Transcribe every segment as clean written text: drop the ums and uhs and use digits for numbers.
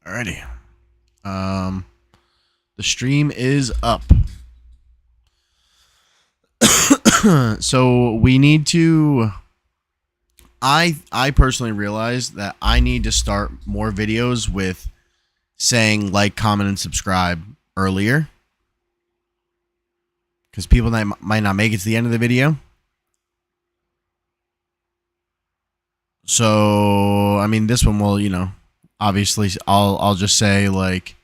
Alrighty. Um, the stream is up. So we need to. I personally realized that I need to start more videos with saying like, comment, and subscribe earlier, because people that might not make it to the end of the video. So I mean, this one will, obviously I'll just say like,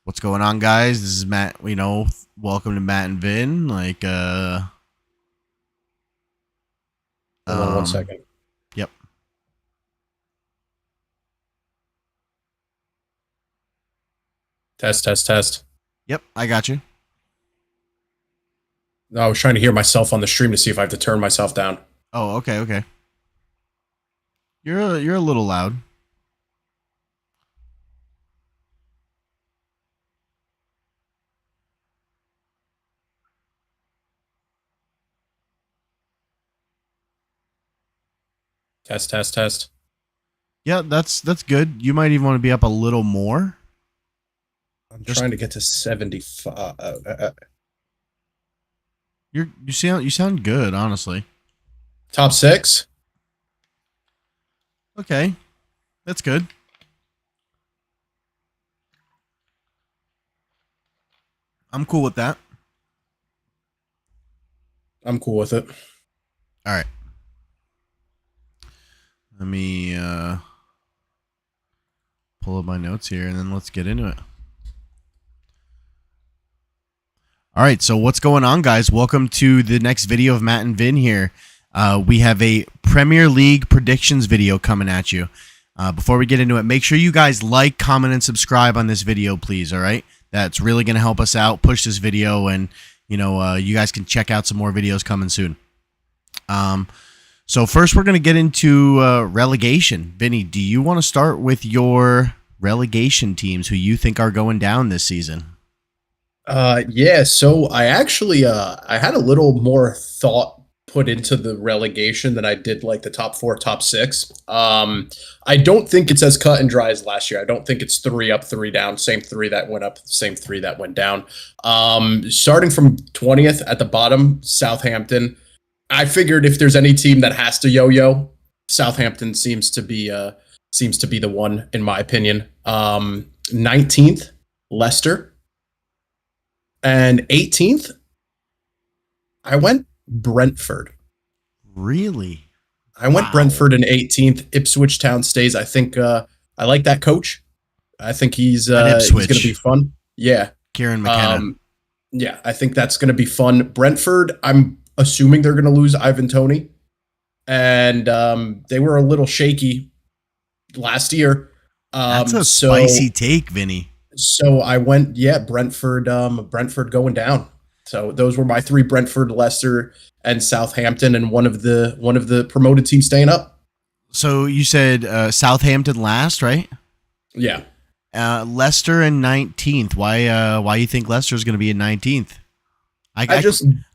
what's going on, guys? This is Matt. Welcome to Matt and Vin. Like, Hold on 1 second. Yep. Test, test, test. Yep, I got you. No, I was trying to hear myself on the stream to see if I have to turn myself down. Oh, okay. You're a little loud. Test, test, test. Yeah, that's good. You might even want to be up a little more. I'm trying to get to 75. You sound good, honestly. Top 6? Okay. That's good. I'm cool with that. I'm cool with it. All right. Let me pull up my notes here, and then let's get into it. All right, so what's going on, guys? Welcome to the next video of Matt and Vin here. We have a Premier League predictions video coming at you. Before we get into it, make sure you guys like, comment, and subscribe on this video, please, all right? That's really going to help us out, push this video, and, you guys can check out some more videos coming soon. So first, we're going to get into relegation. Vinny, do you want to start with your relegation teams who you think are going down this season? Yeah, so I actually I had a little more thought put into the relegation than I did like the top 4, top 6. I don't think it's as cut and dry as last year. I don't think it's 3 up, 3 down, same 3 that went up, same 3 that went down. Starting from 20th at the bottom, Southampton. I figured if there's any team that has to yo-yo, Southampton seems to be the one, in my opinion. 19th, Leicester. And 18th, I went Brentford. Really? I went Brentford in 18th. Ipswich Town stays. I think I like that coach. I think he's going to be fun. Yeah. Kieran McKenna. Yeah, I think that's going to be fun. Brentford, I'm assuming they're going to lose Ivan Toney. And they were a little shaky last year. That's a spicy take, Vinny. So I went, Brentford going down. So those were my 3: Brentford, Leicester, and Southampton, and one of the promoted teams staying up. So you said Southampton last, right? Yeah. Leicester in 19th. Why you think Leicester is going to be in 19th? I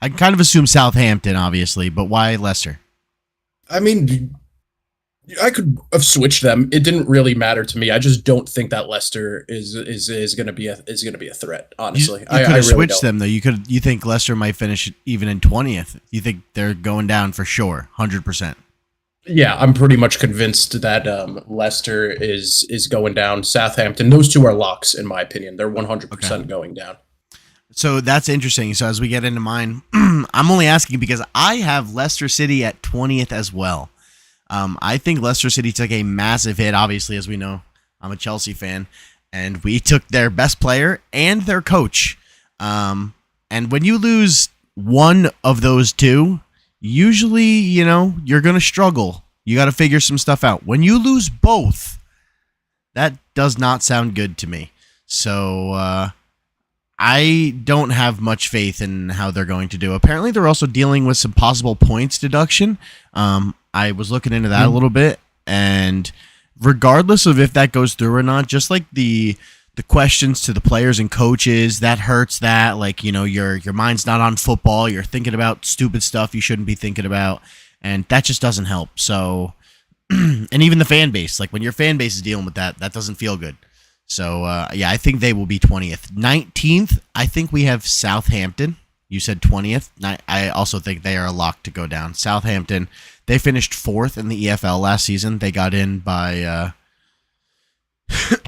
kind of assume Southampton, obviously, but why Leicester? I mean, I could have switched them. It didn't really matter to me. I just don't think that Leicester is going to be a threat. Honestly, you could have switched them though. You think Leicester might finish even in 20th? You think they're going down for sure, 100%? Yeah, I'm pretty much convinced that Leicester is going down. Southampton, those 2 are locks in my opinion. They're 100% going down. So that's interesting. So as we get into mine, I'm only asking because I have Leicester City at 20th as well. I think Leicester City took a massive hit. Obviously, as we know, I'm a Chelsea fan, and we took their best player and their coach. And when you lose one of those 2, usually, you're going to struggle. You got to figure some stuff out. When you lose both, that does not sound good to me. So I don't have much faith in how they're going to do. Apparently, they're also dealing with some possible points deduction. I was looking into that a little bit, and regardless of if that goes through or not, just like the questions to the players and coaches, that hurts that. Like, your mind's not on football. You're thinking about stupid stuff you shouldn't be thinking about, and that just doesn't help. So, and even the fan base, like when your fan base is dealing with that, that doesn't feel good. So yeah, I think they will be 20th. 19th, I think we have Southampton. You said 20th. I also think they are a lock to go down. Southampton, they finished 4th in the EFL last season. They got in by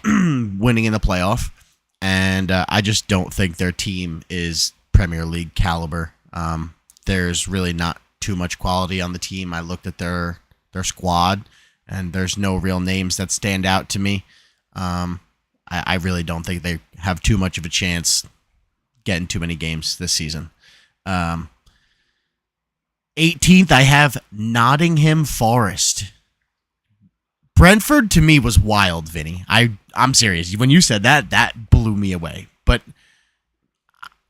winning in the playoff, and I just don't think their team is Premier League caliber. There's really not too much quality on the team. I looked at their squad, and there's no real names that stand out to me. I really don't think they have too much of a chance getting too many games this season. 18th, I have Nottingham Forest. Brentford to me was wild, Vinny. I'm serious. When you said that, that blew me away. But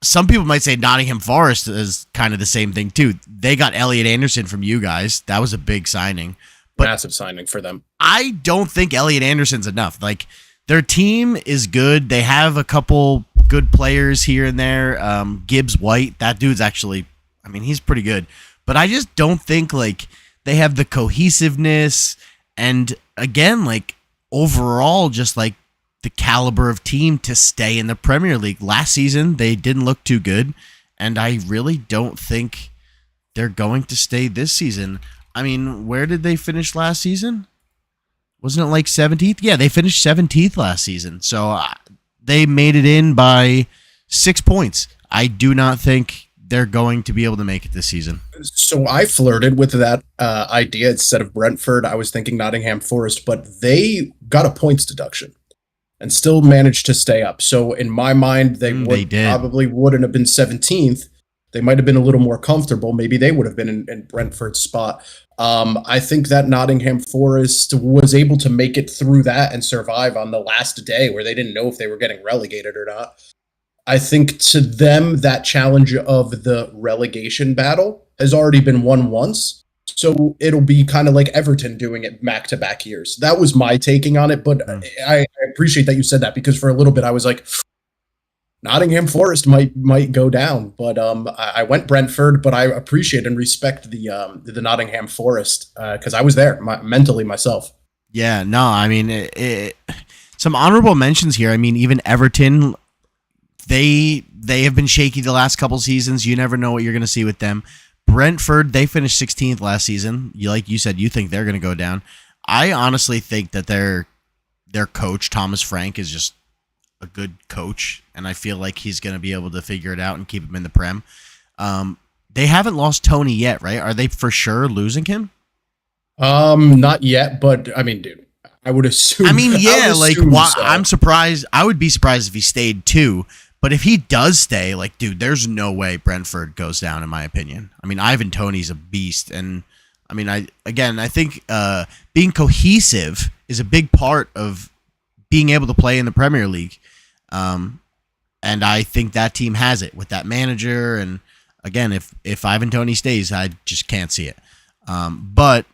some people might say Nottingham Forest is kind of the same thing too. They got Elliot Anderson from you guys. That was a big signing. But massive signing for them. I don't think Elliot Anderson's enough. Like, their team is good. They have a couple good players here and there. Gibbs White, that dude's actually, I mean, he's pretty good. But I just don't think, like, they have the cohesiveness and, again, like, overall, just, like, the caliber of team to stay in the Premier League. Last season, they didn't look too good, and I really don't think they're going to stay this season. I mean, where did they finish last season? Wasn't it like 17th? Yeah, they finished 17th last season. So they made it in by 6 points. I do not think they're going to be able to make it this season. So I flirted with that idea instead of Brentford. I was thinking Nottingham Forest, but they got a points deduction and still managed to stay up. So in my mind, they probably wouldn't have been 17th. They might have been a little more comfortable. Maybe they would have been in Brentford's spot. I think that Nottingham Forest was able to make it through that and survive on the last day where they didn't know if they were getting relegated or not. I think to them, that challenge of the relegation battle has already been won once. So it'll be kind of like Everton doing it back-to-back years. That was my taking on it, but I appreciate that you said that, because for a little bit I was like, Nottingham Forest might go down, but I went Brentford, but I appreciate and respect the Nottingham Forest because I was there mentally myself. Yeah, no, I mean, some honorable mentions here. I mean, even Everton, they have been shaky the last couple seasons. You never know what you're going to see with them. Brentford, they finished 16th last season. Like you said, you think they're going to go down. I honestly think that their coach, Thomas Frank, is just a good coach, and I feel like he's going to be able to figure it out and keep him in the Prem. They haven't lost Tony yet, right? Are they for sure losing him? Not yet, but I mean, dude, I would assume. I mean, yeah, so. I'm surprised. I would be surprised if he stayed too. But if he does stay, like, dude, there's no way Brentford goes down, in my opinion. I mean, Ivan Toney's a beast, and I mean, I think being cohesive is a big part of being able to play in the Premier League. And I think that team has it with that manager. And again, if Ivan Toney stays, I just can't see it. But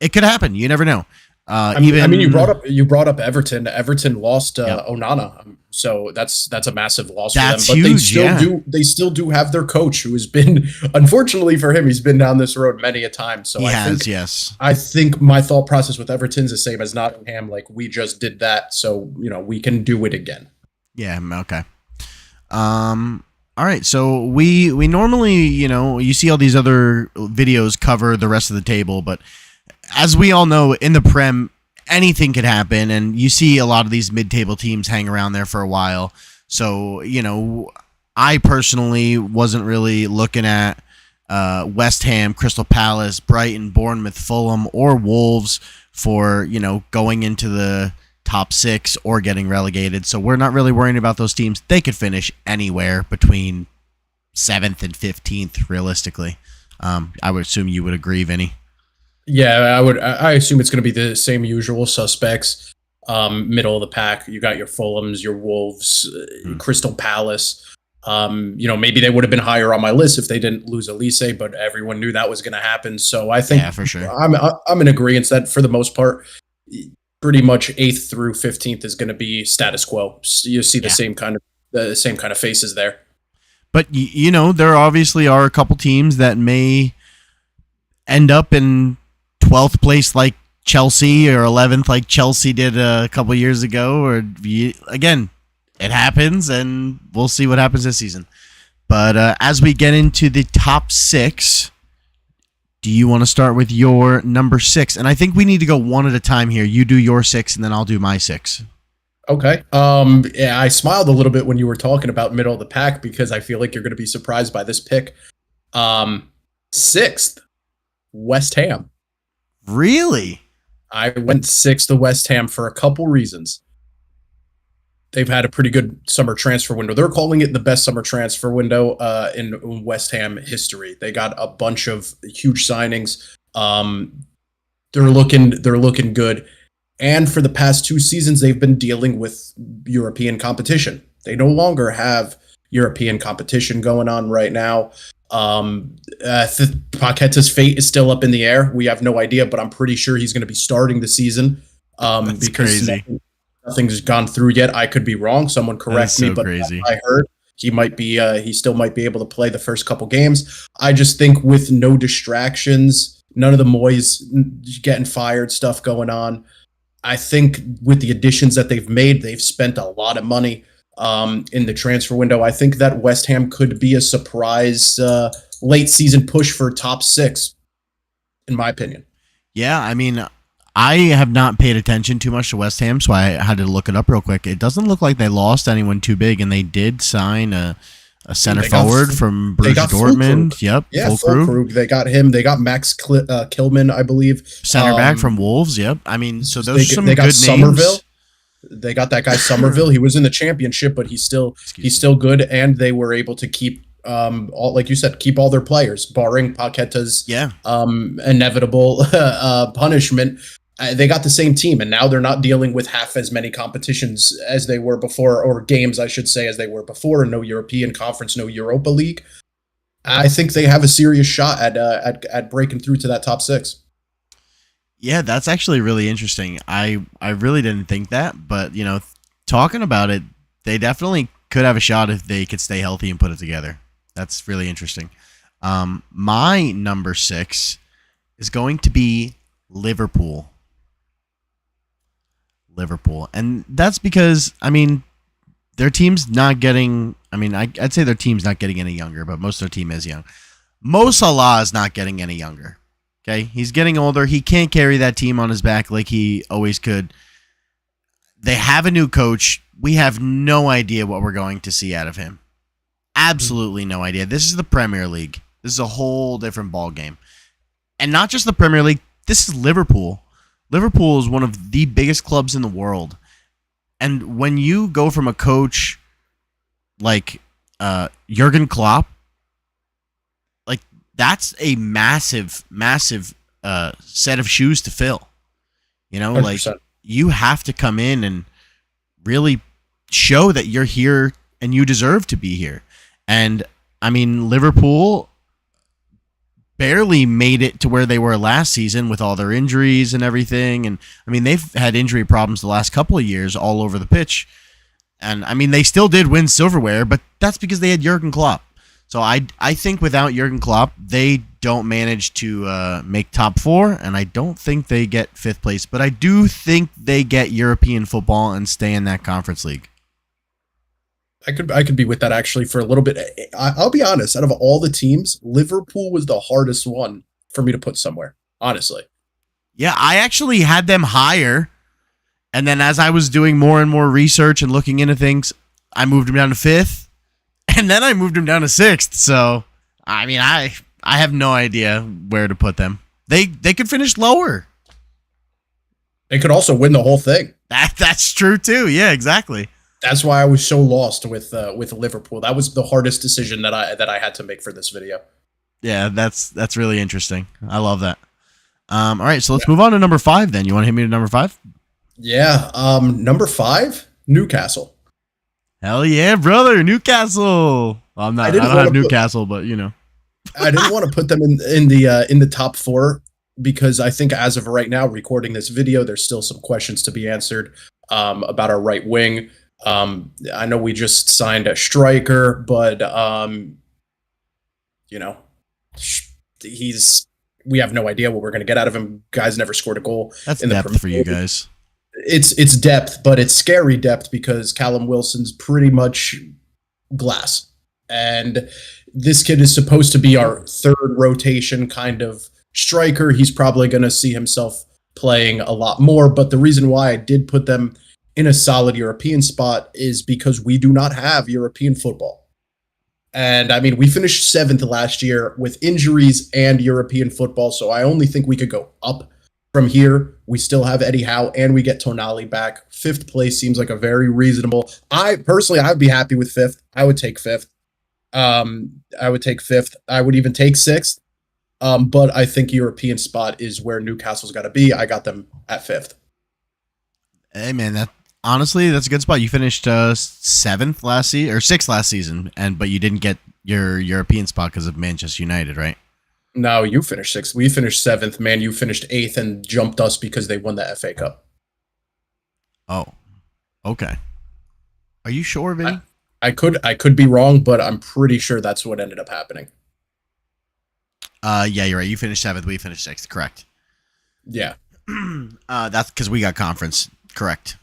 it could happen. You never know. I mean, you brought up Everton. Everton lost Onana, so that's a massive loss for them. But huge, they still do have their coach, who has been, unfortunately for him, he's been down this road many a time. So I think my thought process with Everton's the same as Nottingham. Like, we just did that, so we can do it again. Yeah. Okay. All right. So we normally, you see all these other videos cover the rest of the table, but as we all know, in the Prem, anything could happen, and you see a lot of these mid-table teams hang around there for a while. So, I personally wasn't really looking at West Ham, Crystal Palace, Brighton, Bournemouth, Fulham, or Wolves for, going into the top 6 or getting relegated. So we're not really worrying about those teams. They could finish anywhere between 7th and 15th, realistically. I would assume you would agree, Vinny. Yeah, I would. I assume it's going to be the same usual suspects. Middle of the pack, you got your Fulhams, your Wolves, Crystal Palace. Maybe they would have been higher on my list if they didn't lose Elise, but everyone knew that was going to happen. So I think, for sure, I'm in agreement that for the most part, pretty much 8th through 15th is going to be status quo. You see the same kind of faces there. But there obviously are a couple teams that may end up in 12th place, like Chelsea or 11th like Chelsea did a couple years ago. Or again, it happens, and we'll see what happens this season. But as we get into the top 6, do you want to start with your number 6? And I think we need to go one at a time here. You do your 6, and then I'll do my 6. Okay. Yeah, I smiled a little bit when you were talking about middle of the pack because I feel like you're going to be surprised by this pick. 6th, West Ham. Really? I went 6th to West Ham for a couple reasons. They've had a pretty good summer transfer window. They're calling it the best summer transfer window in West Ham history. They got a bunch of huge signings. They're looking good. And for the past 2 seasons, they've been dealing with European competition. They no longer have European competition going on right now. Paqueta's fate is still up in the air. We have no idea, but I'm pretty sure he's going to be starting the season That's because crazy. nothing's gone through yet. I could be wrong. Someone correct me, but crazy. I heard he might be. He still might be able to play the first couple games. I just think with no distractions, none of the Moyes getting fired stuff going on. I think with the additions that they've made, they've spent a lot of money in the transfer window. I think that West Ham could be a surprise late season push for top 6, in my opinion. Yeah, I mean, I have not paid attention too much to West Ham, so I had to look it up real quick. It doesn't look like they lost anyone too big, and they did sign a center forward from Borussia Dortmund. Yep, full crew. They got him. They got Max Kilman, I believe. Center back from Wolves. Yep. I mean, so those are some they got good Somerville. names. They got that guy Somerville. He was in the championship, but he's still good, and they were able to keep all, like you said, keep all their players, barring Paqueta's inevitable punishment. They got the same team, and now they're not dealing with half as many competitions as they were before, or games, I should say, as they were before. No European Conference, no Europa League. I think they have a serious shot at breaking through to that top 6. Yeah, that's actually really interesting. I really didn't think that, but talking about it, they definitely could have a shot if they could stay healthy and put it together. That's really interesting. My number 6 is going to be Liverpool. And that's because, I mean, their team's not getting, I'd say their team's not getting any younger, but most of their team is young. Mo Salah is not getting any younger. Okay, he's getting older. He can't carry that team on his back like he always could. They have a new coach. We have no idea what we're going to see out of him. Absolutely no idea. This is the Premier League. This is a whole different ball game. And not just the Premier League. This is Liverpool. Liverpool is one of the biggest clubs in the world. And when you go from a coach like Jurgen Klopp, like that's a massive set of shoes to fill. 100%. Like you have to come in and really show that you're here and you deserve to be here. And I mean, Liverpool barely made it to where they were last season with all their injuries and everything. And I mean, they've had injury problems the last couple of years all over the pitch. And I mean, they still did win silverware, but that's because they had Jurgen Klopp. So I think without Jurgen Klopp, they don't manage to make top 4, and I don't think they get 5th place. But I do think they get European football and stay in that conference league. I could be with that actually for a little bit. I'll be honest. Out of all the teams, Liverpool was the hardest one for me to put somewhere. Honestly. Yeah, I actually had them higher, and then as I was doing more and more research and looking into things, I moved them down to 5th, and then I moved them down to 6th. So, I mean, I have no idea where to put them. They could finish lower. They could also win the whole thing. That's true too. Yeah, exactly. That's why I was so lost with Liverpool. That was the hardest decision that I had to make for this video. Yeah, that's really interesting. I love that. All right, so let's move on to number 5 then. You want to hit me to number 5? Yeah, number 5, Newcastle. Hell yeah, brother, Newcastle. Well, I don't have Newcastle, but I didn't want to put them in the top 4 because I think as of right now, recording this video, there's still some questions to be answered about our right wing. I know we just signed a striker, but he's we have no idea what we're going to get out of him. Guys never scored a goal That's in the depth Premier for you League. guys. It's depth, but it's scary depth because Callum Wilson's pretty much glass. And this kid is supposed to be our third rotation kind of striker. He's probably going to see himself playing a lot more. But the reason why I did put them in a solid European spot is because we do not have European football. And I mean, we finished 7th last year with injuries and European football. So I only think we could go up from here. We still have Eddie Howe and we get Tonali back. 5th place seems like a very reasonable. I'd be happy with 5th. I would take 5th. I would take 5th. I would even take 6th. But I think European spot is where Newcastle's got to be. I got them at 5th. Hey man, honestly, that's a good spot. You finished 7th last season or 6th last season, but you didn't get your European spot because of Manchester United, right? No, you finished 6th. We finished 7th. Man, you finished 8th and jumped us because they won the FA Cup. Oh, okay. Are you sure, Vinny? I could be wrong, but I'm pretty sure that's what ended up happening. Yeah, you're right. You finished 7th. We finished 6th. Correct. Yeah. That's because we got conference. Correct.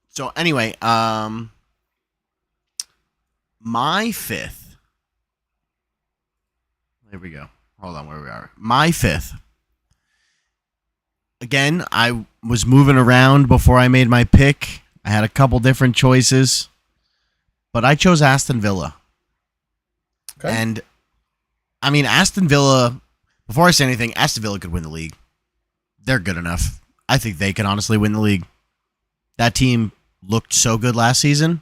So anyway, my 5th. There we go. Hold on, where we are. My 5th. Again, I was moving around before I made my pick. I had a couple different choices, but I chose Aston Villa. Okay. And I mean, Aston Villa, before I say anything, Aston Villa could win the league. They're good enough. I think they can honestly win the league. That team looked so good last season,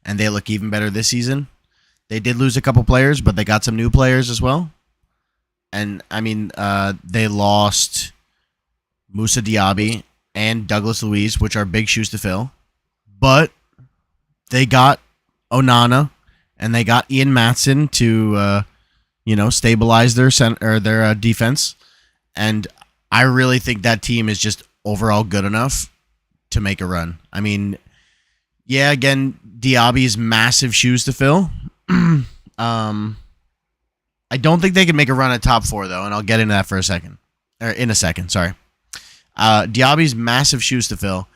and they look even better this season. They did lose a couple players, but they got some new players as well. And, I mean, they lost Moussa Diaby and Douglas Luiz, which are big shoes to fill. But they got Onana, and they got Ian Maatsen to, stabilize their defense. And I really think that team is just overall good enough to make a run. I mean, yeah, again, Diaby's massive shoes to fill. I don't think they can make a run at top 4 though, and I'll get into that in a second. Sorry. Diaby's massive shoes to fill,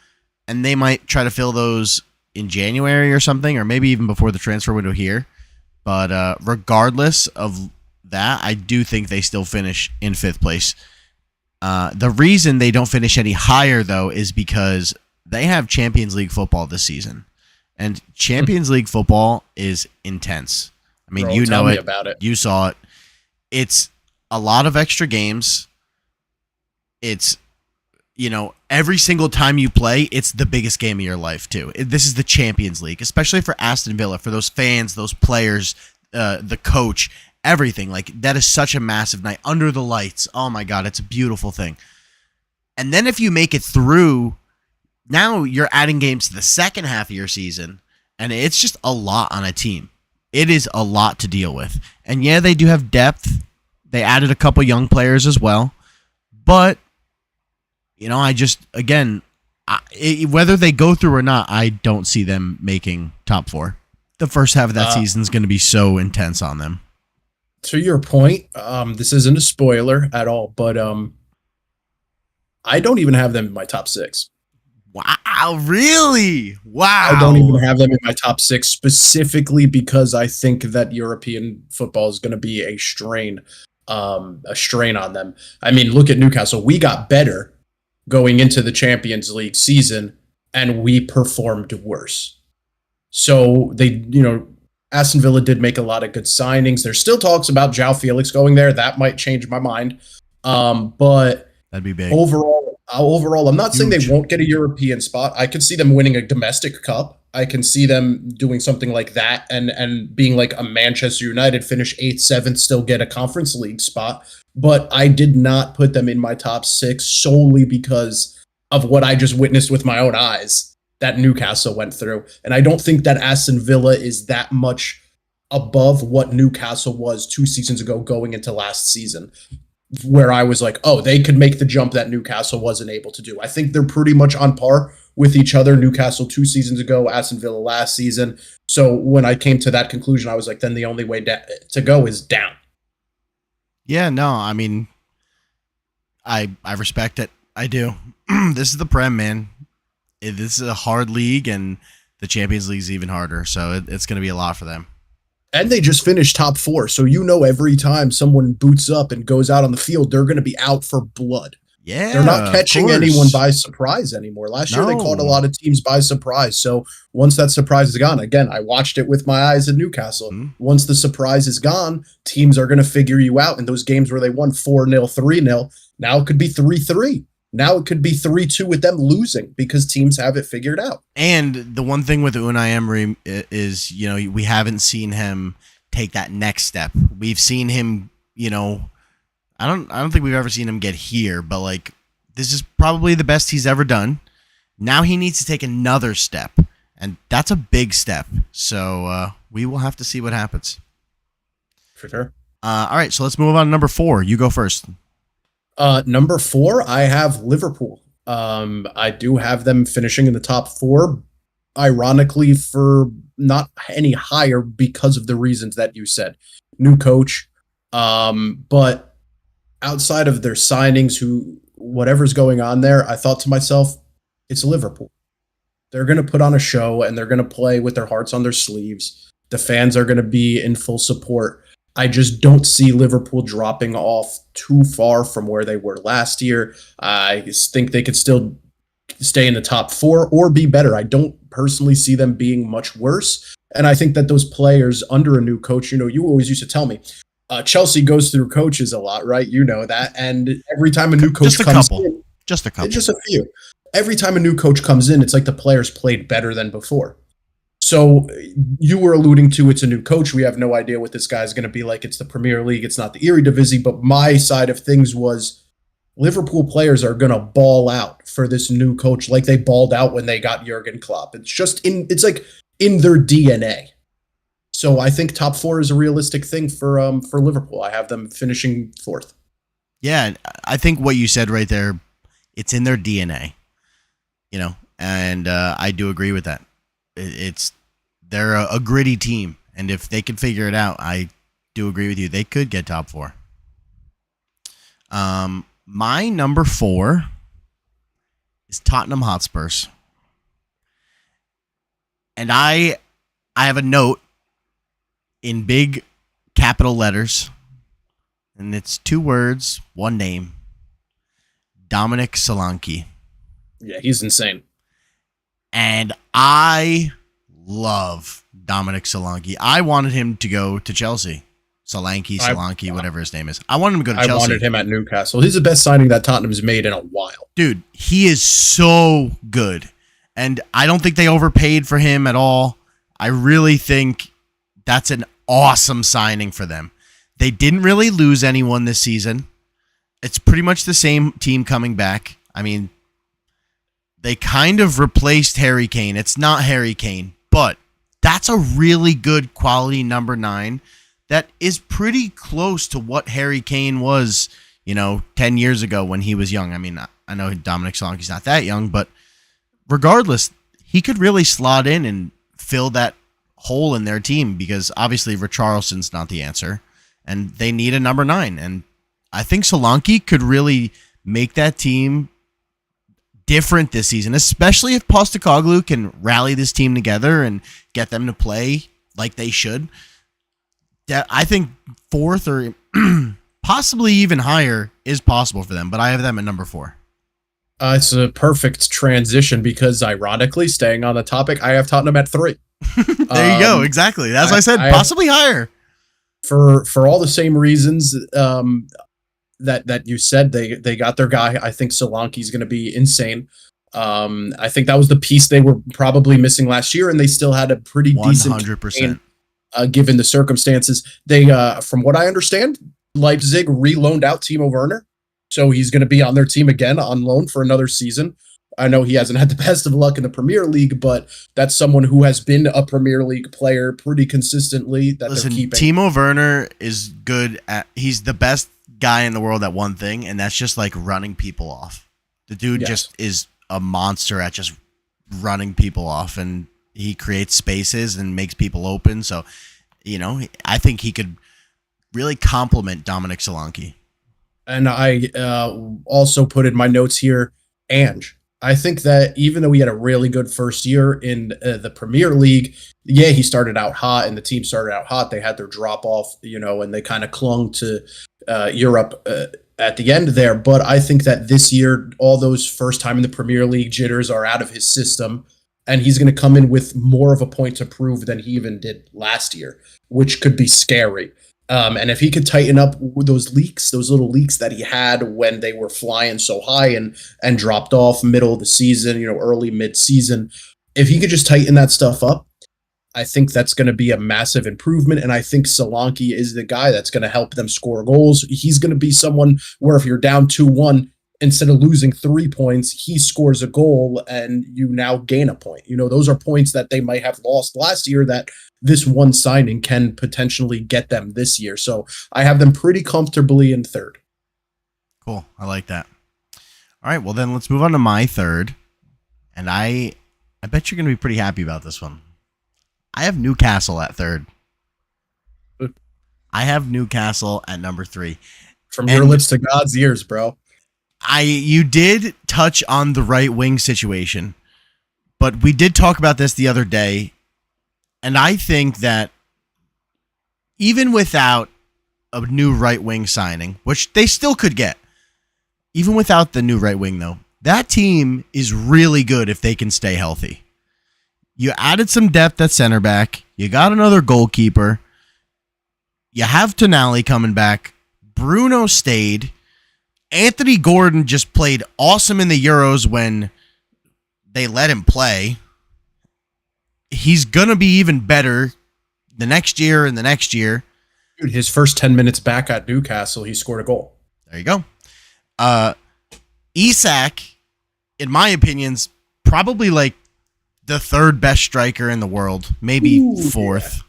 and they might try to fill those in January or something, or maybe even before the transfer window here. But regardless of that, I do think they still finish in 5th place. The reason they don't finish any higher, though, is because they have Champions League football this season. And Champions League football is intense. I mean, you know it. About it. You saw it. It's a lot of extra games. It's, every single time you play, it's the biggest game of your life, too. This is the Champions League, especially for Aston Villa, for those fans, those players, the coach, everything. Like, that is such a massive night under the lights. Oh my God, it's a beautiful thing. And then if you make it through, now you're adding games to the second half of your season, and it's just a lot on a team. It is a lot to deal with. And yeah, they do have depth. They added a couple young players as well. But, whether they go through or not, I don't see them making top 4. The first half of that season is going to be so intense on them. To your point, this isn't a spoiler at all, but I don't even have them in my top 6. Wow, really? Wow. I don't even have them in my top 6 specifically because I think that European football is going to be a strain on them. I mean, look at Newcastle. We got better going into the Champions League season, and we performed worse. So Aston Villa did make a lot of good signings. There's still talks about João Felix going there. That might change my mind. But that'd be big. Overall, I'm not saying they won't get a European spot. I could see them winning a domestic cup. I can see them doing something like that and being like a Manchester United, finish 8th, 7th, still get a Conference League spot. But I did not put them in my top 6 solely because of what I just witnessed with my own eyes that Newcastle went through. And I don't think that Aston Villa is that much above what Newcastle was 2 seasons ago going into last season, where I was like, oh, they could make the jump that Newcastle wasn't able to do. I think they're pretty much on par with each other. Newcastle 2 seasons ago, Aston Villa last season. So when I came to that conclusion, I was like, then the only way to go is down. Yeah, no, I mean, I respect it. I do. This is the Prem, man. This is a hard league, and the Champions League is even harder. So it's going to be a lot for them. And they just finished top 4. So every time someone boots up and goes out on the field, they're going to be out for blood. Yeah, they're not catching anyone by surprise anymore. Last year, they caught a lot of teams by surprise. So once that surprise is gone, again, I watched it with my eyes in Newcastle. Once the surprise is gone, teams are going to figure you out. In those games where they won 4-0, 3-0, now it could be 3-3. Now it could be 3-2 with them losing because teams have it figured out. And the one thing with Unai Emery is, we haven't seen him take that next step. We've seen him, I don't think we've ever seen him get here, but like this is probably the best he's ever done. Now he needs to take another step, and that's a big step. So we will have to see what happens. For sure. All right, so let's move on to number 4. You go first. Number 4, I have Liverpool. I do have them finishing in the top 4, ironically, for not any higher because of the reasons that you said. New coach, but outside of their signings, whatever's going on there, I thought to myself, it's Liverpool. They're going to put on a show and they're going to play with their hearts on their sleeves. The fans are going to be in full support. I just don't see Liverpool dropping off too far from where they were last year. I think they could still stay in the top 4 or be better. I don't personally see them being much worse. And I think that those players under a new coach, you always used to tell me, Chelsea goes through coaches a lot, right? You know that. And every time a new coach comes in, just a few. Every time a new coach comes in, it's like the players played better than before. So you were alluding to it's a new coach. We have no idea what this guy's going to be like. It's the Premier League. It's not the Eredivisie. But my side of things was Liverpool players are going to ball out for this new coach like they balled out when they got Jurgen Klopp. It's like in their DNA. So I think top 4 is a realistic thing for Liverpool. I have them finishing 4th. Yeah, I think what you said right there, it's in their DNA, and I do agree with that. They're a gritty team, and if they can figure it out, I do agree with you. They could get top 4. My number 4 is Tottenham Hotspurs, and I have a note in big capital letters, and it's 2 words, 1 name. Dominic Solanke. Yeah, he's insane. And I love Dominic Solanke. I wanted him to go to Chelsea. Solanke, whatever his name is. I wanted him to go to Chelsea. I wanted him at Newcastle. He's the best signing that Tottenham's made in a while. Dude, he is so good. And I don't think they overpaid for him at all. I really think that's an awesome signing for them. They didn't really lose anyone this season. It's pretty much the same team coming back. I mean, they kind of replaced Harry Kane. It's not Harry Kane, but that's a really good quality number 9 that is pretty close to what Harry Kane was, 10 years ago when he was young. I mean, I know Dominic Solanke's not that young, but regardless, he could really slot in and fill that hole in their team because obviously Richarlison's not the answer and they need a number 9. And I think Solanke could really make that team different this season, especially if Postecoglou can rally this team together and get them to play like they should. I think 4th or possibly even higher is possible for them, but I have them at number 4. It's a perfect transition because ironically, staying on the topic, I have Tottenham at 3. There you go. Exactly. As I said, possibly higher. For all the same reasons that you said, they got their guy. I think Solanke's going to be insane. I think that was the piece they were probably missing last year, and they still had a pretty 100%. decent campaign, given the circumstances. They, from what I understand, Leipzig re-loaned out Timo Werner, so he's going to be on their team again on loan for another season. I know he hasn't had the best of luck in the Premier League, but that's someone who has been a Premier League player pretty consistently that they're keeping. Timo Werner is good he's the best guy in the world at one thing, and that's just like running people off. The dude just is a monster at just running people off, and he creates spaces and makes people open. So, I think he could really complement Dominic Solanke. And I also put in my notes here, Ange. I think that even though he had a really good first year in the Premier League, yeah, he started out hot and the team started out hot. They had their drop off, and they kind of clung to Europe at the end there. But I think that this year, all those first time in the Premier League jitters are out of his system. And he's going to come in with more of a point to prove than he even did last year, which could be scary. And if he could tighten up those leaks, those little leaks that he had when they were flying so high and dropped off middle of the season, early mid season, if he could just tighten that stuff up, I think that's going to be a massive improvement. And I think Solanke is the guy that's going to help them score goals. He's going to be someone where if you're down 2-1, instead of losing 3 points, he scores a goal and you now gain a point. Those are points that they might have lost last year that this one signing can potentially get them this year. So I have them pretty comfortably in third. Cool. I like that. All right. Well, then let's move on to my third. And I bet you're going to be pretty happy about this one. I have Newcastle at third. I have Newcastle at number 3. From your lips to God's ears, bro. You did touch on the right wing situation, but we did talk about this the other day. And I think that even without a new right wing signing, which they still could get, even without the new right wing, though, that team is really good if they can stay healthy. You added some depth at center back. You got another goalkeeper. You have Tonali coming back. Bruno stayed. Anthony Gordon just played awesome in the Euros when they let him play. He's going to be even better the next year and the next year. Dude, his first 10 minutes back at Newcastle, he scored a goal. There you go. Isak, in my opinion's probably like the third best striker in the world, maybe fourth.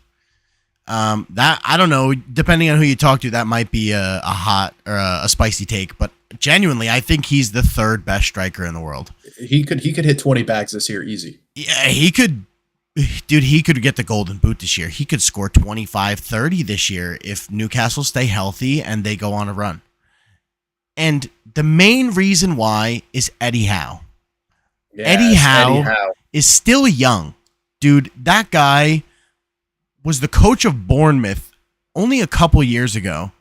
Yeah. That I don't know. Depending on who you talk to, that might be a hot or a spicy take. But genuinely, I think he's the third best striker in the world. He could hit 20 bags this year easy. Yeah, he could. Dude, he could get the golden boot this year. He could score 25, 30 this year if Newcastle stay healthy and they go on a run. And the main reason why is Eddie Howe. Yes, Eddie Howe is still young. Dude, that guy was the coach of Bournemouth only a couple years ago.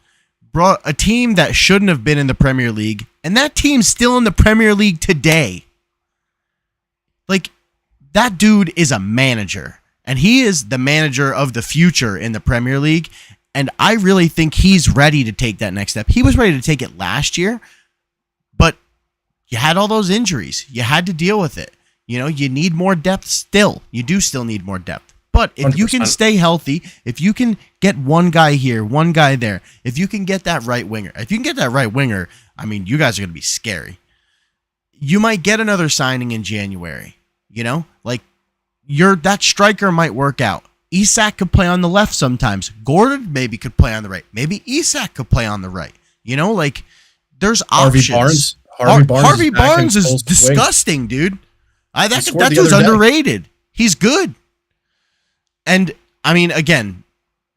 Brought a team that shouldn't have been in the Premier League, and that team's still in the Premier League today. Like, that dude is a manager, and he is the manager of the future in the Premier League, and I really think he's ready to take that next step. He was ready to take it last year, but you had all those injuries. You had to deal with it. You need more depth still. You do still need more depth. But if 100%. You can stay healthy, if you can get one guy here, one guy there, if you can get that right winger, I mean, you guys are going to be scary. You might get another signing in January. That striker might work out. Isak could play on the left sometimes. Gordon maybe could play on the right. Maybe Isak could play on the right. There's options. Harvey Barnes is disgusting, dude. That dude's underrated. He's good. And, I mean, again,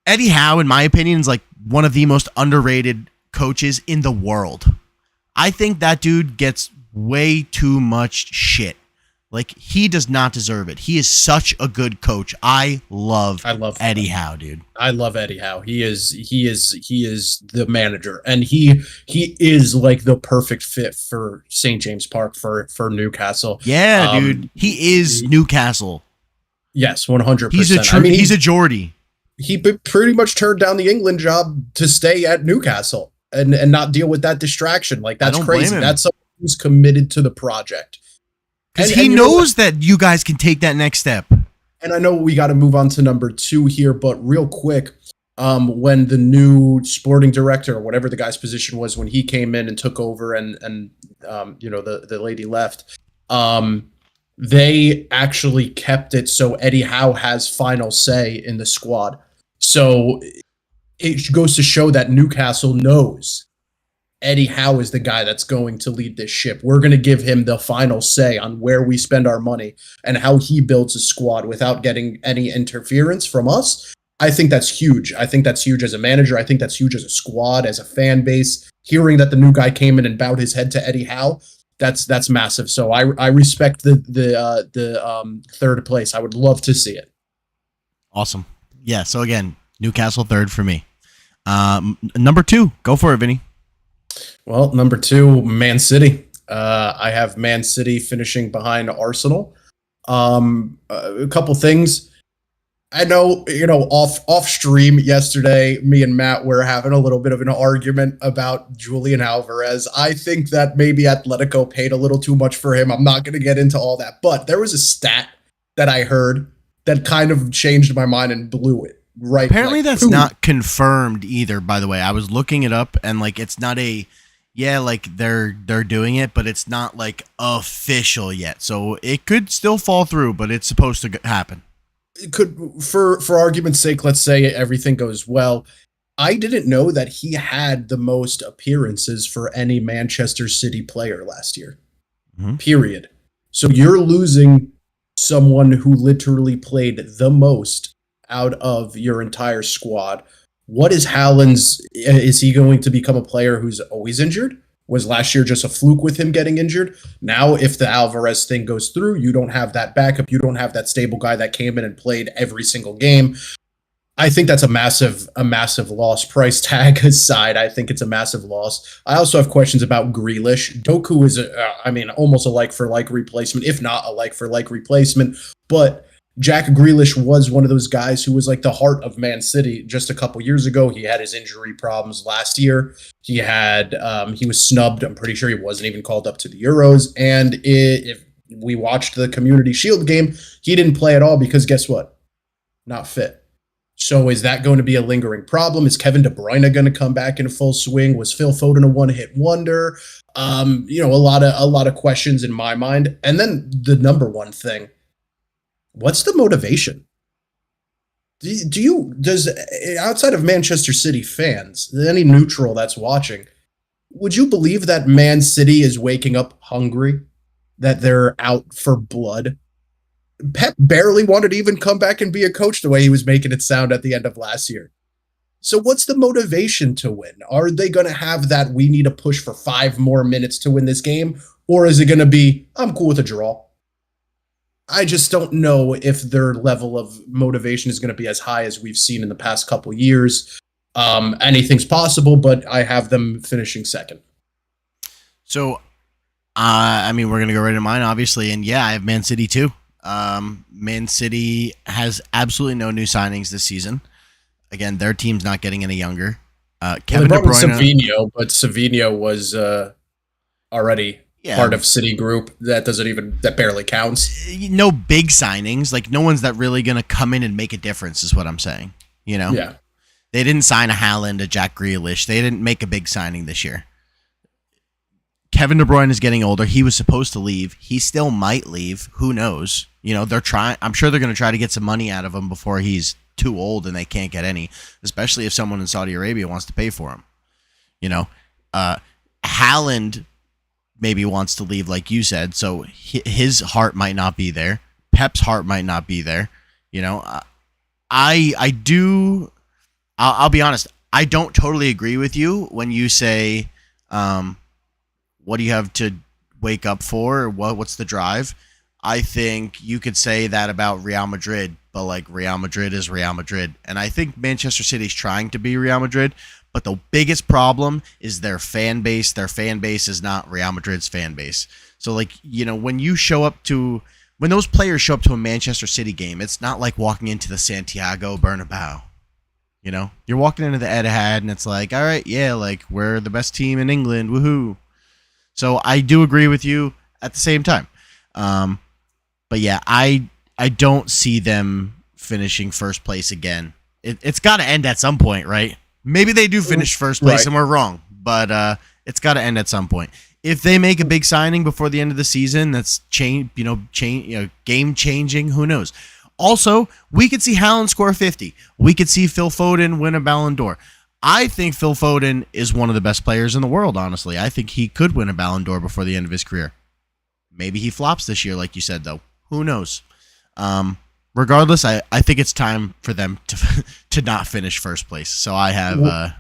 Eddie Howe, in my opinion, is like one of the most underrated coaches in the world. I think that dude gets way too much shit. Like, he does not deserve it. He is such a good coach. I love Eddie Howe, dude. I love Eddie Howe. He is the manager, and he is like the perfect fit for St. James Park for Newcastle. Yeah, dude. He is Newcastle. Yes, 100%. He's a Geordie. He pretty much turned down the England job to stay at Newcastle and not deal with that distraction. Like, that's crazy. That's someone who's committed to the project. Because he knows that you guys can take that next step. And I know we got to move on to number 2 here, but real quick, when the new sporting director, or whatever the guy's position was, when he came in and took over and the lady left, they actually kept it so Eddie Howe has final say in the squad. So it goes to show that Newcastle knows Eddie Howe is the guy that's going to lead this ship. We're going to give him the final say on where we spend our money and how he builds a squad without getting any interference from us. I think that's huge. I think that's huge as a manager. I think that's huge as a squad, as a fan base. Hearing that the new guy came in and bowed his head to Eddie Howe, that's massive. So I respect the third place. I would love to see it. Awesome. Yeah. So again, Newcastle third for me. Number 2, go for it, Vinny. Well, number 2, Man City. I have Man City finishing behind Arsenal. A couple things. I know, off stream yesterday, me and Matt were having a little bit of an argument about Julian Alvarez. I think that maybe Atletico paid a little too much for him. I'm not going to get into all that, but there was a stat that I heard that kind of changed my mind and blew it. Right. Apparently that's not confirmed either, by the way. I was looking it up and it's not they're doing it, but it's not official yet. So it could still fall through, but it's supposed to happen. It could, for argument's sake, let's say everything goes well. I didn't know that he had the most appearances for any Manchester City player last year. Mm-hmm. Period. So you're losing someone who literally played the most out of your entire squad. What is Haaland's? Is he going to become a player who's always injured? Was last year just a fluke with him getting injured? Now, if the Alvarez thing goes through, you don't have that backup. You don't have that stable guy that came in and played every single game. I think that's a massive loss. Price tag aside, I think it's a massive loss. I also have questions about Grealish. Doku is, almost a like-for-like replacement, if not a like-for-like replacement. But Jack Grealish was one of those guys who was the heart of Man City just a couple years ago. He had his injury problems last year. He was snubbed. I'm pretty sure he wasn't even called up to the Euros. And if we watched the Community Shield game, he didn't play at all because guess what? Not fit. So is that going to be a lingering problem? Is Kevin De Bruyne going to come back in full swing? Was Phil Foden a one-hit wonder? A lot of questions in my mind. And then the number one thing. What's the motivation? Does outside of Manchester City fans, any neutral that's watching, would you believe that Man City is waking up hungry, that they're out for blood? Pep barely wanted to even come back and be a coach the way he was making it sound at the end of last year. So what's the motivation to win? Are they going to have that we need to push for 5 more minutes to win this game? Or is it going to be, I'm cool with a draw? I just don't know if their level of motivation is going to be as high as we've seen in the past couple years. Anything's possible, but I have them finishing second. So, we're going to go right to mine, obviously. And yeah, I have Man City too. Man City has absolutely no new signings this season. Again, their team's not getting any younger. Kevin De Bruyne. Savinho, but Savinho was already part of City Group. That barely counts. No big signings. No one's that really going to come in and make a difference is what I'm saying. Yeah. They didn't sign a Haaland, a Jack Grealish. They didn't make a big signing this year. Kevin De Bruyne is getting older. He was supposed to leave. He still might leave. Who knows? They're trying. I'm sure they're going to try to get some money out of him before he's too old and they can't get any, especially if someone in Saudi Arabia wants to pay for him. Haaland maybe wants to leave, like you said, so his heart might not be there. Pep's heart might not be there. I'll be honest. I don't totally agree with you when you say, what do you have to wake up for? Or what's the drive? I think you could say that about Real Madrid, but Real Madrid is Real Madrid. And I think Manchester City's trying to be Real Madrid, but the biggest problem is their fan base. Their fan base is not Real Madrid's fan base. So when those players show up to a Manchester City game, it's not like walking into the Santiago Bernabeu. You're walking into the Etihad and it's all right, yeah, we're the best team in England. Woohoo. So I do agree with you at the same time. But yeah, I don't see them finishing first place again. It's got to end at some point, right? Maybe they do finish first place and we're wrong, but it's got to end at some point. If they make a big signing before the end of the season, that's game changing. Who knows? Also, we could see Haaland score 50. We could see Phil Foden win a Ballon d'Or. I think Phil Foden is one of the best players in the world, honestly. I think he could win a Ballon d'Or before the end of his career. Maybe he flops this year, like you said, though. Who knows? regardless, I think it's time for them to to not finish first place. So I have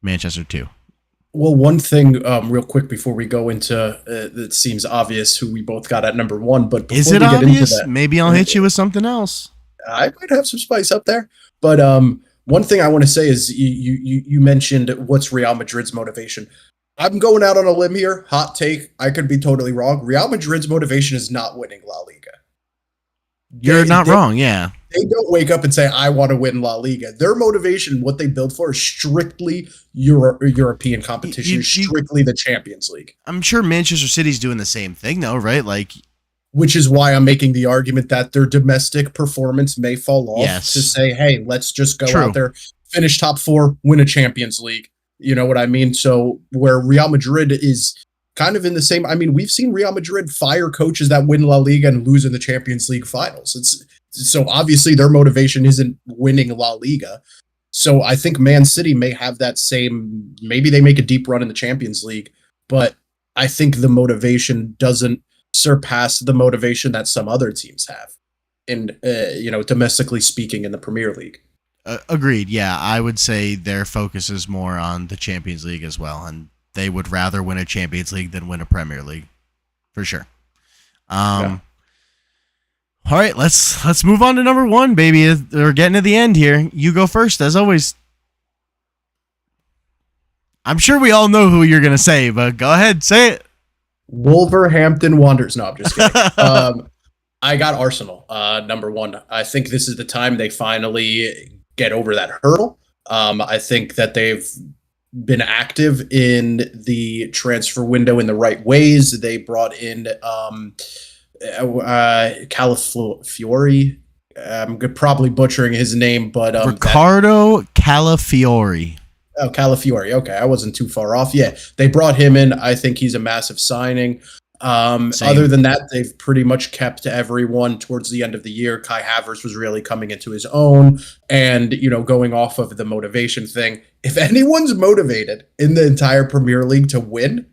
Manchester 2. Well, one thing, real quick before we go into it seems obvious who we both got at number 1, but before Is it we get obvious? into that, Maybe I'll hit you with something else. I might have some spice up there. But one thing I want to say is you mentioned what's Real Madrid's motivation. I'm going out on a limb here. Hot take. I could be totally wrong. Real Madrid's motivation is not winning La Liga. You're not wrong, yeah. They don't wake up and say, I want to win La Liga. Their motivation, what they build for, is strictly European competition, strictly the Champions League. I'm sure Manchester City's doing the same thing, though, right? Like, which is why I'm making the argument that their domestic performance may fall off to say, hey, let's just go out there, finish top 4, win a Champions League. You know what I mean? So where Real Madrid is kind of in the same, I mean, we've seen Real Madrid fire coaches that win La Liga and lose in the Champions League finals. So obviously their motivation isn't winning La Liga. So I think Man City may have that same, maybe they make a deep run in the Champions League, but I think the motivation doesn't surpass the motivation that some other teams have in, domestically speaking in the Premier League. Agreed. Yeah, I would say their focus is more on the Champions League as well, and they would rather win a Champions League than win a Premier League, for sure. All right, let's move on to number 1, baby. We're getting to the end here. You go first, as always. I'm sure we all know who you're gonna say, but go ahead, say it. Wolverhampton Wanderers. No, I'm just kidding. I got Arsenal, number 1. I think this is the time they finally get over that hurdle. I think that they've been active in the transfer window in the right ways. They brought in Calafiori. I'm probably butchering his name, but Ricardo Calafiori. Oh, Calafiori. Okay, I wasn't too far off. Yeah, they brought him in. I think he's a massive signing. Other than that, they've pretty much kept everyone towards the end of the year. Kai Havertz was really coming into his own, and going off of the motivation thing. If anyone's motivated in the entire Premier League to win,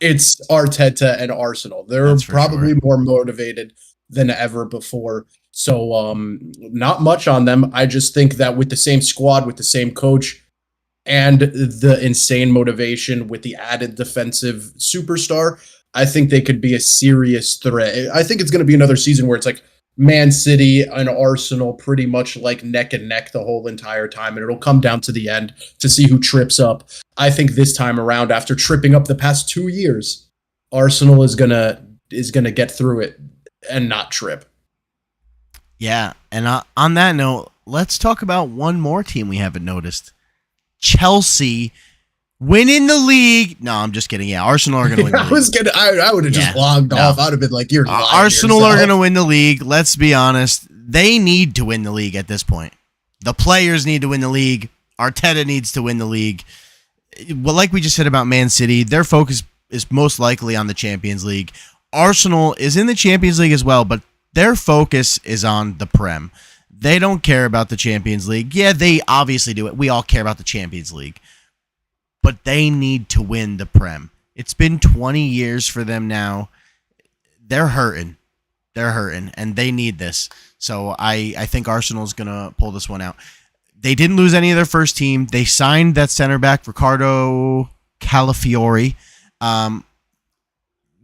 it's Arteta and Arsenal. They're probably more motivated than ever before. So, not much on them. I just think that with the same squad, with the same coach, and the insane motivation with the added defensive superstar, I think they could be a serious threat. I think it's going to be another season where it's like Man City and Arsenal pretty much like neck and neck the whole entire time, and it'll come down to the end to see who trips up. I think this time around, after tripping up the past 2 years, Arsenal is gonna get through it and not trip. Yeah, and on that note, let's talk about one more team we haven't noticed. Chelsea winning the league. No, I'm just kidding. Yeah, Arsenal are going to win the league. I would have just logged off. I would have been like, you're lying Arsenal are going to win the league. Let's be honest. They need to win the league at this point. The players need to win the league. Arteta needs to win the league. Well, like we just said about Man City, their focus is most likely on the Champions League. Arsenal is in the Champions League as well, but their focus is on the Prem. They don't care about the Champions League. Yeah, they obviously do it. We all care about the Champions League. But they need to win the Prem. It's been 20 years for them now. They're hurting. And they need this. So I think Arsenal's going to pull this one out. They didn't lose any of their first team. They signed that center back, Ricardo Calafiori.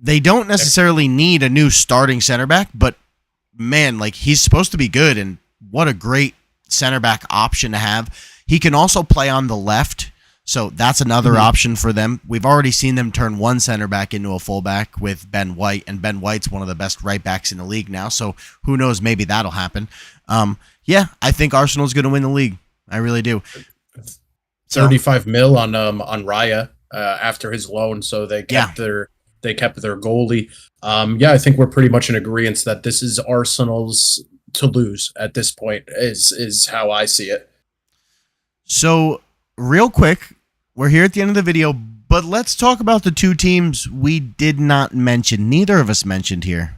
They don't necessarily need a new starting center back, but man, like he's supposed to be good, and what a great center back option to have. He can also play on the left, so that's another option for them. We've already seen them turn one center back into a fullback with Ben White, and Ben White's one of the best right backs in the league now, so who knows, maybe that'll happen. Yeah, I think Arsenal's going to win the league. I really do. 35 mil on Raya after his loan, so they kept their goalie. I think we're pretty much in agreement that this is Arsenal's to lose at this point, is how I see it. So, real quick, we're here at the end of the video, but let's talk about the two teams we did not mention. Neither of us mentioned here.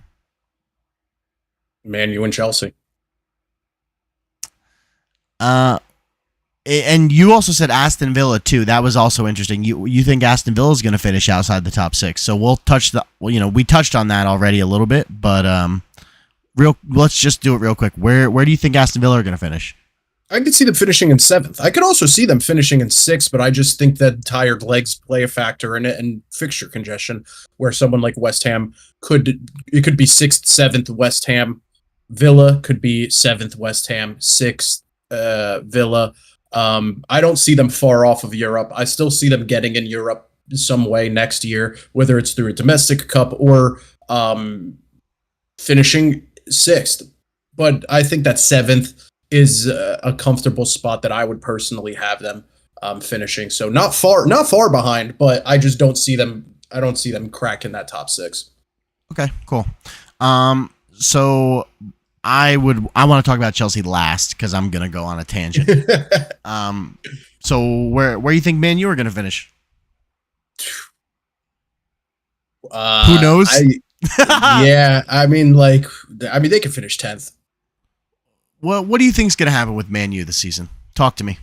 Man U and Chelsea. And you also said Aston Villa too. That was also interesting. You think Aston Villa is going to finish outside the top six? So we'll touch we touched on that already a little bit, but Let's just do it real quick. Where do you think Aston Villa are going to finish? I could see them finishing in 7th. I could also see them finishing in 6th, but I just think that tired legs play a factor in it and fixture congestion, where someone like West Ham could be 6th, 7th West Ham. Villa could be 7th West Ham, 6th Villa. I don't see them far off of Europe. I still see them getting in Europe some way next year, whether it's through a domestic cup or finishing 6th. But I think that 7th is a comfortable spot that I would personally have them finishing. So not far behind, but I just don't see them. I don't see them cracking that top 6. Okay, cool. So I want to talk about Chelsea last because I'm gonna go on a tangent. So where do you think Man U are gonna finish? Who knows? Yeah, I mean, they could finish 10th. What do you think is going to happen with Man U this season? Talk to me.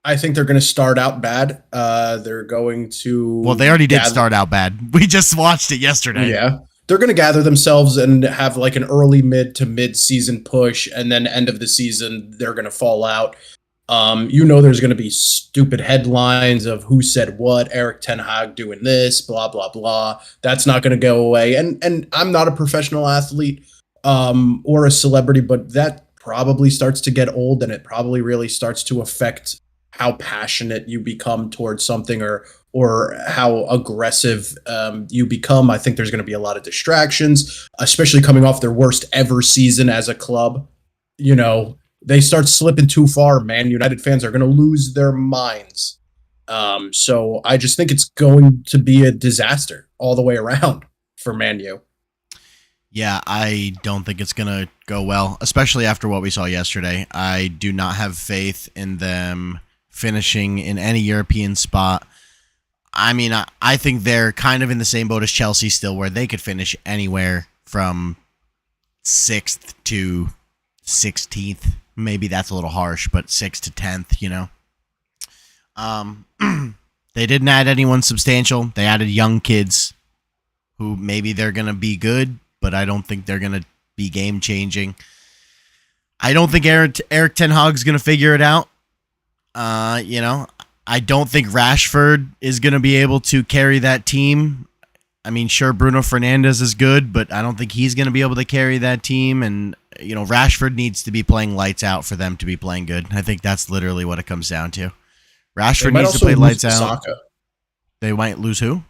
I think they're going to start out bad. They're going to. Well, they already did start out bad. We just watched it yesterday. Yeah. They're going to gather themselves and have like an early mid season push, and then end of the season, they're going to fall out. There's going to be stupid headlines of who said what, Eric Ten Hag doing this, blah, blah, blah. That's not going to go away. And I'm not a professional athlete or a celebrity, but that probably starts to get old, and it probably really starts to affect how passionate you become towards something or how aggressive you become. I think there's going to be a lot of distractions, especially coming off their worst ever season as a club. They start slipping too far, Man United fans are going to lose their minds. So I just think it's going to be a disaster all the way around for Man U. Yeah, I don't think it's going to go well, especially after what we saw yesterday. I do not have faith in them finishing in any European spot. I mean, I think they're kind of in the same boat as Chelsea still, where they could finish anywhere from 6th to 16th. Maybe that's a little harsh, but 6th to 10th, They didn't add anyone substantial. They added young kids who maybe they're going to be good, but I don't think they're going to be game-changing. I don't think Eric Ten Hag's going to figure it out. I don't think Rashford is going to be able to carry that team. I mean, sure, Bruno Fernandes is good, but I don't think he's going to be able to carry that team. And, Rashford needs to be playing lights out for them to be playing good. I think that's literally what it comes down to. Rashford needs to play lights out. They might lose who?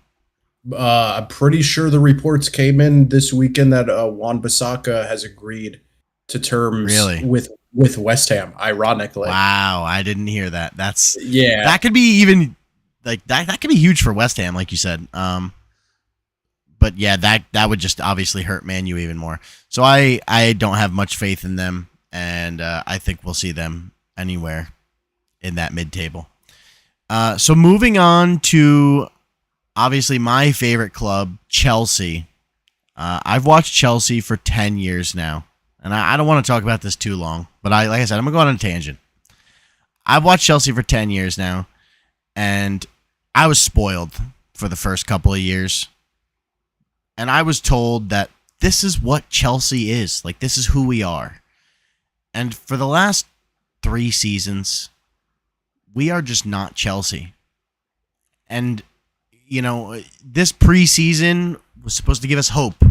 I'm pretty sure the reports came in this weekend that Wan-Bissaka has agreed to terms with West Ham, ironically. Wow, I didn't hear that. That could be even like that could be huge for West Ham, like you said. But yeah, that would just obviously hurt Man U even more. So I don't have much faith in them, and I think we'll see them anywhere in that mid-table. So moving on to obviously my favorite club, Chelsea. I've watched Chelsea for 10 years now, and I don't want to talk about this too long, but like I said, I'm going to go on a tangent. I've watched Chelsea for 10 years now, and I was spoiled for the first couple of years. And I was told that this is what Chelsea is. Like, this is who we are. And for the last 3 seasons, we are just not Chelsea. And, this preseason was supposed to give us hope.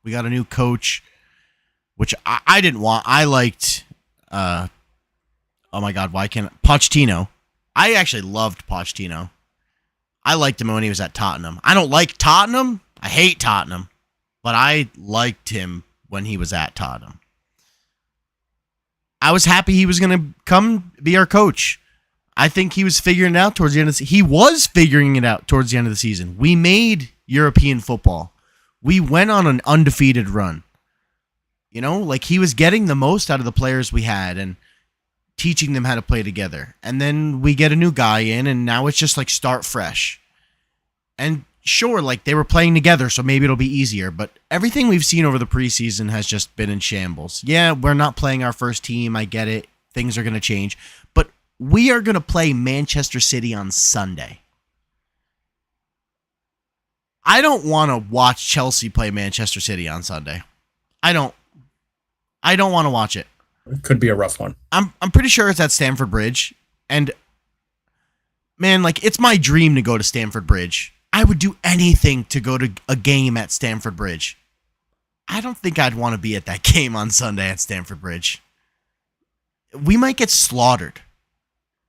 We got a new coach, which I didn't want. I liked, oh my God, why can't Pochettino. I actually loved Pochettino. I liked him when he was at Tottenham. I don't like Tottenham. I hate Tottenham, but I liked him when he was at Tottenham. I was happy he was going to come be our coach. I think he was figuring it out towards the end of the season. He was figuring it out towards the end of the season. We made European football. We went on an undefeated run. He was getting the most out of the players we had and teaching them how to play together. And then we get a new guy in, and now it's just like start fresh. And sure, they were playing together, so maybe it'll be easier. But everything we've seen over the preseason has just been in shambles. Yeah, we're not playing our first team. I get it. Things are going to change. But we are going to play Manchester City on Sunday. I don't want to watch Chelsea play Manchester City on Sunday. I don't. I don't want to watch it. It could be a rough one. I'm pretty sure it's at Stamford Bridge, and man, like it's my dream to go to Stamford Bridge. I would do anything to go to a game at Stamford Bridge. I don't think I'd want to be at that game on Sunday at Stamford Bridge. We might get slaughtered,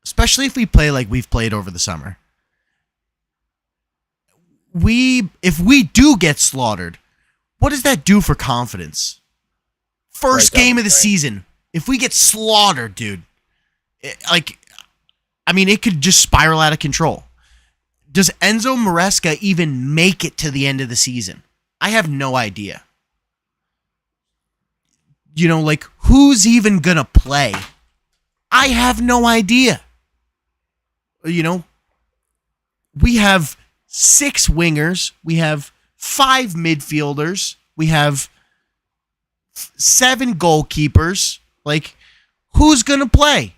especially if we play like we've played over the summer. If we do get slaughtered, what does that do for confidence? First game of the season. If we get slaughtered, dude, it could just spiral out of control. Does Enzo Maresca even make it to the end of the season? I have no idea. Who's even going to play? I have no idea. We have 6 wingers. We have 5 midfielders. We have 7 goalkeepers. Who's going to play?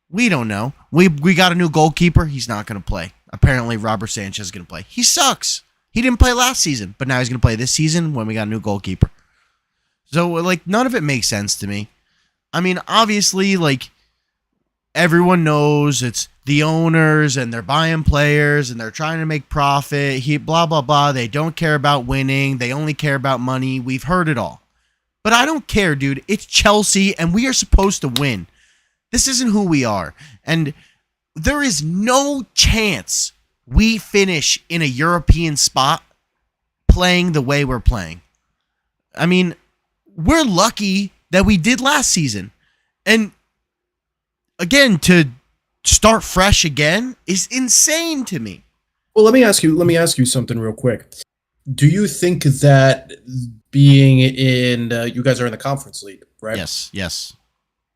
We don't know. We got a new goalkeeper. He's not going to play. Apparently, Robert Sanchez is going to play. He sucks. He didn't play last season, but now he's going to play this season when we got a new goalkeeper. So, none of it makes sense to me. I mean, obviously, everyone knows it's the owners and they're buying players and they're trying to make profit. Blah, blah, blah. They don't care about winning. They only care about money. We've heard it all. But I don't care, dude. It's Chelsea and we are supposed to win. This isn't who we are. And there is no chance we finish in a European spot playing the way we're playing. I mean, we're lucky that we did last season. And again, to start fresh again is insane to me. Well, let me ask you something real quick. Do you think that being in, you guys are in the Conference League, right? Yes.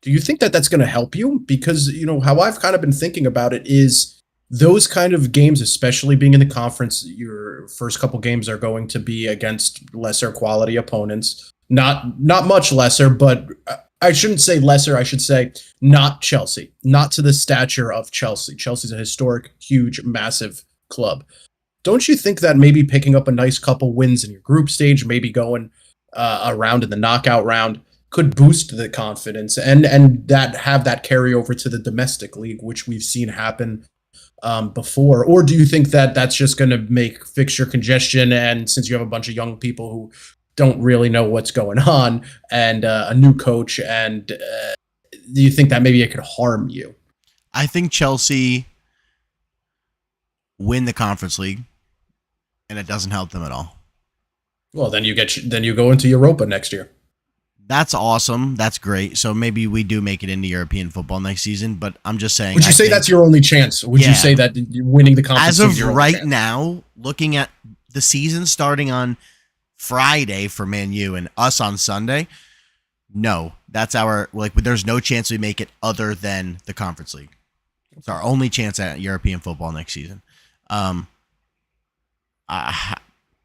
Do you think that that's going to help you? Because, how I've kind of been thinking about it is those kind of games, especially being in the conference, your first couple games are going to be against lesser quality opponents. Not much lesser, but I shouldn't say lesser. I should say not Chelsea, not to the stature of Chelsea. Chelsea's a historic, huge, massive club. Don't you think that maybe picking up a nice couple wins in your group stage, maybe going around in the knockout round, could boost the confidence and that have that carry over to the domestic league, which we've seen happen before? Or do you think that that's just going to make fixture congestion, and since you have a bunch of young people who don't really know what's going on and a new coach, and do you think that maybe it could harm you? I think Chelsea win the Conference League and it doesn't help them at all. Well, then you go into Europa next year. That's awesome. That's great. So maybe we do make it into European football next season, but I'm just saying. Would you say that's your only chance? Would you say that winning the conference as is your of only right chance? now, looking at the season starting on Friday for Man U and us on Sunday, no, that's our there's no chance we make it other than the Conference League. It's our only chance at European football next season.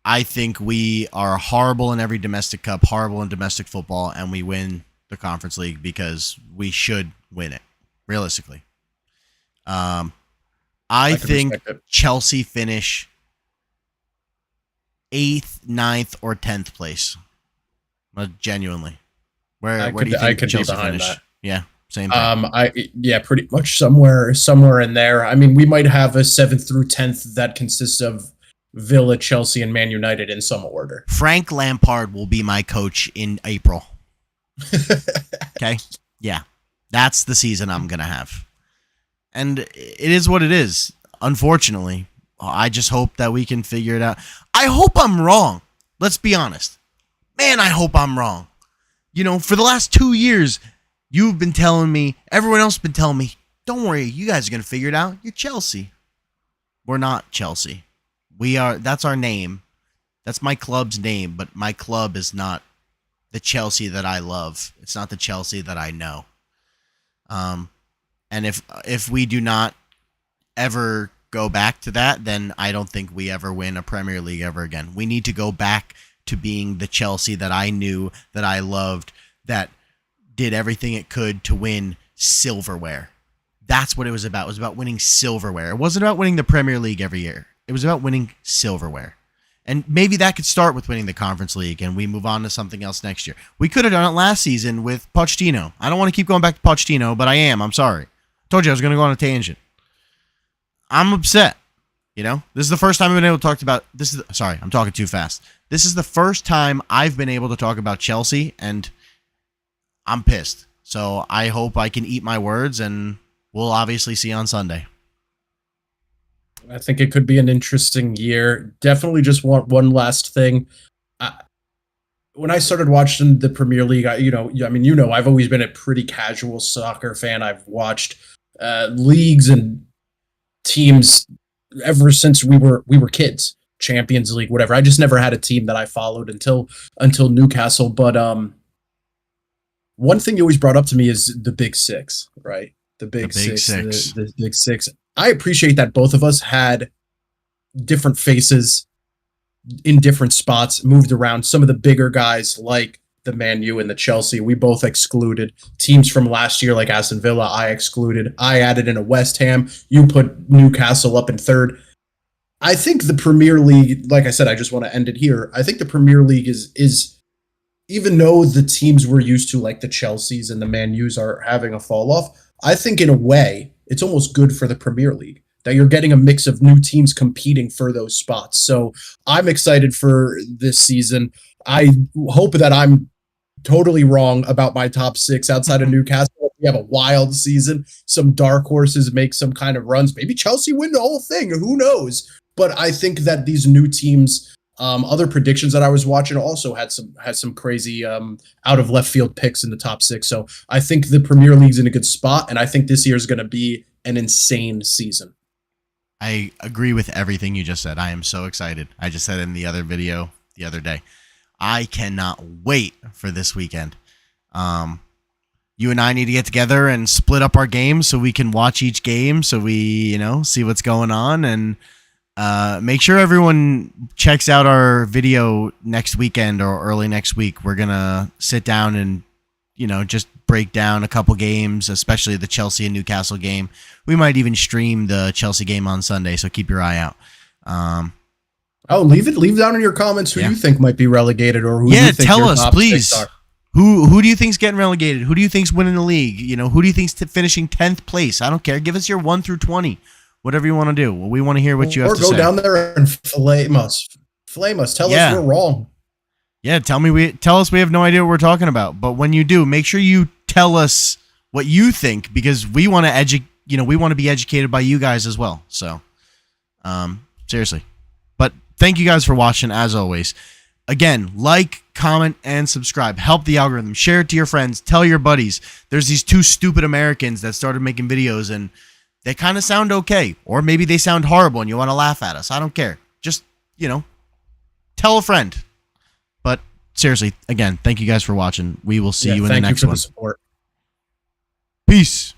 I think we are horrible in every domestic cup, horrible in domestic football, and we win the Conference League because we should win it, realistically. I think Chelsea finish 8th, 9th, or 10th place. Genuinely. Where do you think I could Chelsea be behind finish? that. Yeah, same thing. Pretty much somewhere in there. I mean, we might have a 7th through 10th that consists of Villa, Chelsea, and Man United in some order. Frank Lampard will be my coach in April. Okay? Yeah. That's the season I'm going to have. And it is what it is, unfortunately. I just hope that we can figure it out. I hope I'm wrong. Let's be honest. Man, I hope I'm wrong. For the last 2 years, you've been telling me, everyone else has been telling me, don't worry, you guys are going to figure it out. You're Chelsea. We're not Chelsea. That's our name. That's my club's name, but my club is not the Chelsea that I love. It's not the Chelsea that I know. And if we do not ever go back to that, then I don't think we ever win a Premier League ever again. We need to go back to being the Chelsea that I knew, that I loved, that did everything it could to win silverware. That's what it was about. It was about winning silverware. It wasn't about winning the Premier League every year. It was about winning silverware. And maybe that could start with winning the Conference League and we move on to something else next year. We could have done it last season with Pochettino. I don't want to keep going back to Pochettino, but I am. I'm sorry. Told you I was going to go on a tangent. I'm upset. This is the first time I've been able to talk about this. Sorry, I'm talking too fast. This is the first time I've been able to talk about Chelsea, and I'm pissed. So I hope I can eat my words, and we'll obviously see on Sunday. I think it could be an interesting year. Definitely just want one last thing. When I started watching the Premier League, I've always been a pretty casual soccer fan. I've watched leagues and teams ever since we were kids. Champions League, whatever. I just never had a team that I followed until Newcastle. But one thing you always brought up to me is the Big Six, right? The Big Six. The Big Six. I appreciate that both of us had different faces in different spots, moved around. Some of the bigger guys like the Man U and the Chelsea, we both excluded. Teams from last year like Aston Villa, I excluded. I added in a West Ham. You put Newcastle up in third. I think the Premier League, like I said, I just want to end it here. I think the Premier League is even though the teams we're used to, like the Chelseas and the Man U's, are having a fall off, I think in a way it's almost good for the Premier League that you're getting a mix of new teams competing for those spots. So I'm excited for this season. I hope that I'm totally wrong about my top six outside of Newcastle. We have a wild season. Some dark horses make some kind of runs. Maybe Chelsea win the whole thing. Who knows? But I think that these new teams, other predictions that I was watching also had some crazy out of left field picks in the top six. So I think the Premier League's in a good spot, and I think this year is going to be an insane season. I agree with everything you just said. I am so excited. I just said in the other video the other day, I cannot wait for this weekend. You and I need to get together and split up our games so we can watch each game, so we, see what's going on, and make sure everyone checks out our video next weekend or early next week. We're going to sit down and, just break down a couple games, especially the Chelsea and Newcastle game. We might even stream the Chelsea game on Sunday, so keep your eye out. Leave down in your comments who you think might be relegated, or who you think tell your us, top please. six are. Who do you think's getting relegated? Who do you think's winning the league? Who do you think's finishing 10th place? I don't care. Give us your 1 through 20. Whatever you want to do. Well, we want to hear what you have to say. Or go down there and flame us. Flame us. Tell us we're wrong. Yeah, tell us we have no idea what we're talking about. But when you do, make sure you tell us what you think, because we want to we want to be educated by you guys as well. So, seriously. But thank you guys for watching, as always. Again, like, comment, and subscribe. Help the algorithm. Share it to your friends. Tell your buddies. There's these two stupid Americans that started making videos, and they kind of sound okay. Or maybe they sound horrible and you want to laugh at us. I don't care. Just, tell a friend. But seriously, again, thank you guys for watching. We will see you in the next one. Thank you for the support. Peace.